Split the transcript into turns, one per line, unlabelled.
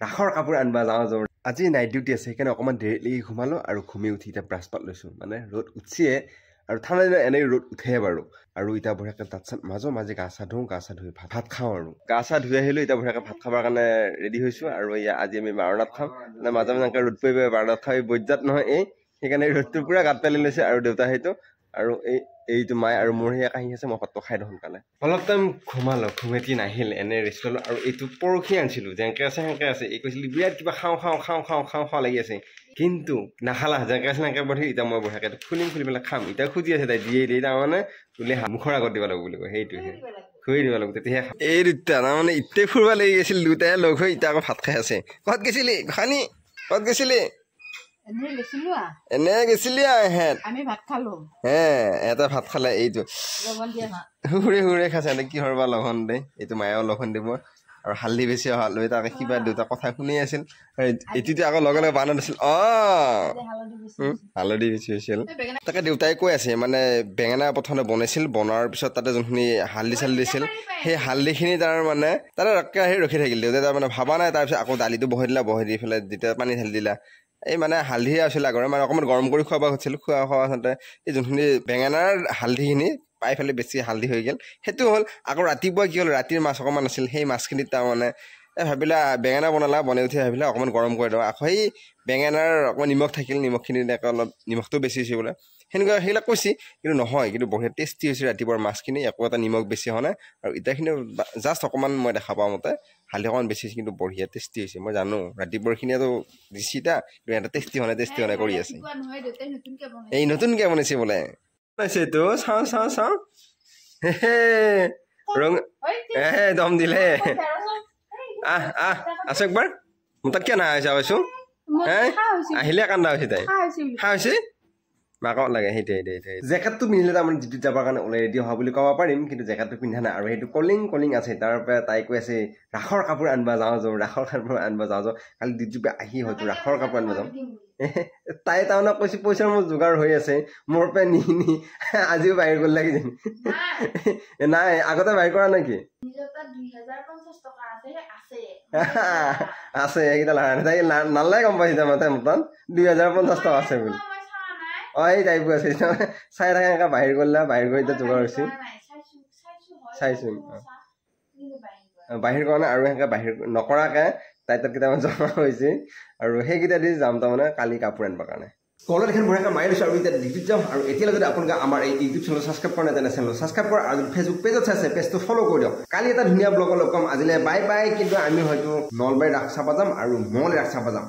ৰাসৰ কাপোৰ আনবা যাওঁ যাওঁ আজি নাইট ডিউটি আছে সেইকাৰণে অকণমান দেৰিলৈকে ঘুমালোঁ আৰু ঘুমি উঠি এতিয়া ব্ৰাছ পাত লৈছোঁ মানে ৰ'দ উঠিয়ে আৰু ঠাণ্ডা দিনত এনেই ৰ'দ উঠে বাৰু আৰু এতিয়া বঢ়িয়াকৈ দাঁত চাত মাজে গা চা ধুওঁ গা চা ধুই ভাত খাওঁ আৰু গা চা ধুই আহিলোঁ এতিয়া বঢ়িয়াকৈ ভাত খাবৰ কাৰণে ৰেডি হৈছোঁ আৰু এয়া আজি আমি বাৰণাত খাম মাজে এনেকৈ ৰ'দ পৰিব বাৰণাত খাই বৈজাত নহয় সেইকাৰণে ৰ'দটো পূৰা গাত পেলি লৈছে আৰু দেউতা সেইটো আৰু এইটো মায়ে আৰু মোৰ সেয়া কাহি আছে মই ভাতটো খাই দিওঁ সোনকালে অলপ টাইম ঘুমালোঁ ঘুমেটি নাহিল এনে ৰেষ্ট ল'লোঁ আৰু এইটো পৰহি আনিছিলোঁ যেনেকৈ আছে সেনেকৈ আছে এই কৈছিলোঁ বিৰাট কিবা খাওঁ লাগি আছে কিন্তু নাখালা যেনেকৈ আছে সেনেকৈ বহি এতিয়া মই বঢ়িয়াকৈ খুলি পেলাই খাম এতিয়া খুজি আছে তাই দিয়ে তাৰমানে তুলি মুখৰ আগত দিব লাগিব বুলি কয় সেইটোহে খুৱাই দিব লাগিব তেতিয়াহে খাম এই দুটা তাৰমানে ইতেই ফুৰিব লাগি গৈছিল দুটাই লগ হৈ এতিয়া আকৌ ভাত খাই আছে ক'ত গৈছিলি খানি ক'ত গৈছিলি এনে গেছিলি এটা ভাত খালে এইটো হুৰে খাইছে কিহৰ বা লঘন দে এইটো মায়েও লঘন দিব আৰু হালধি বেছি লৈ তাকে কিবা দেউতা কথা শুনি আছিল এইটোতো আকৌ লগে বানত আছিল হালধি বেছি হৈছিল তাকে দেউতাই কৈ আছে মানে বেঙেনা প্ৰথমে বনাইছিল বনোৱাৰ পিছত তাতে যোনখিনি হালধি চালধি দিছিল সেই হালধিখিনি তাৰ মানে তাতে ৰখি থাকিল দেউতাই তাৰমানে ভাবা নাই তাৰপিছত আকৌ দালিটো বহাই দি পেলাই যেতিয়া পানী ঢালি দিলা এই মানে হালধি আছিল আগৰে মানে অকণমান গৰম কৰি খোৱা হৈছিল খোৱা আচলতে এই যোনখিনি বেঙেনাৰ হালধিখিনি পাই পেলাই বেছি হালধি হৈ গ'ল সেইটো হ'ল আকৌ ৰাতিপুৱা কি হ'ল ৰাতিৰ মাছ অকণমান আছিল সেই মাছখিনিত তাৰমানে ভাবিলা বেঙেনা বনাই উঠি ভাবিলা অকণমান গৰম কৰি দিওঁ আকৌ সেই বেঙেনাৰ অকণমান নিমখ থাকিল নিমখখিনি অলপ নিমখটো বেছি হৈছে বোলে সেনেকুৱা সেইবিলাক কৈছে কিন্তু নহয় কিন্তু বঢ়িয়া টেষ্টি হৈছে ৰাতিপুৱাৰ মাছখিনি একো এটা নিমখ বেছি হোৱা নাই আৰু ইটাখিনি জাষ্ট অকণমান মই দেখা পোৱা মতে হালধি অকণমান বেছি কিন্তু বঢ়িয়া টেষ্টি হৈছে মই জানো ৰাতিপুৱাৰখিনিতো দিছি কিন্তু এটা টেষ্টি হোৱা নাই কৰি আছে এই নতুনকৈ বনাইছে বোলে বনাইছেতো চাওঁ ৰং দম দিলে আছো একবাৰ মোৰ তাত কিয় নাহা হৈছে আছো আহিলে কান্দা হৈছে তাই হৈছে মাকক লাগে সেইটোৱে জেকেটটো পিন্ধিলে তাৰমানে ডিউটিত যাবৰ কাৰণে ওলাই ৰেডি হোৱা বুলি ক'ব পাৰিম কিন্তু জেকেটটো পিন্ধা নাই আৰু সেইটো কলিং আছে তাৰ পৰা তাই কৈ আছে ৰাসৰ কাপোৰ আনবা যাওঁ কালি ডিউটিৰ পৰা আহি হয়তো ৰাসৰ কাপোৰ আনবা যাওঁ তাই তাৰমানে কৈছে পইচাৰ মোৰ যোগাৰ হৈ আছে মোৰ পৰা নি আজিও বাহিৰ কৰি লাগি যেন নাই আগতে বাহিৰ কৰা নেকি আছে এইকেইটা তাই নালাগে গম পাইছে তাই মতান 2050 টকা আছে বুলি এই টাইপো আছে চাই থাকে এনেকৈ বাহিৰ কৰিলা বাহিৰ কৰি এতিয়া যোগাৰ হৈছে চাইছো বাহিৰ কৰা নাই আৰু এনেকৈ বাহিৰ নকৰাকৈ তাই তাত কেইটামান জমা হৈছে আৰু সেইকেইটা দি যাম তাৰমানে কালি কাপোৰ আনিবৰ কাৰণে কলত এখন বঢ়িয়াকৈ মাৰি লৈছোঁ আৰু এতিয়া ডিউটিত যাওঁ আৰু এতিয়ালৈ যদি আপোনালোকে আমাৰ এই ইউটিউব চেনেল ছাবস্ক্ৰাইব কৰা নাই তেনে চেনেল ছাবস্ক্ৰাইব কৰা আৰু ফেচবুক পেজত চাইছে পেজটো ফ'ল' কৰি দিয়ক কালি এটা ধুনীয়া ব্লগৰ লগ পাম আজিলৈ বাই কিন্তু আমি হয়তো নলবাৰী ৰাস চাব যাম আৰু মঙলবাৰী ৰাস চাব যাম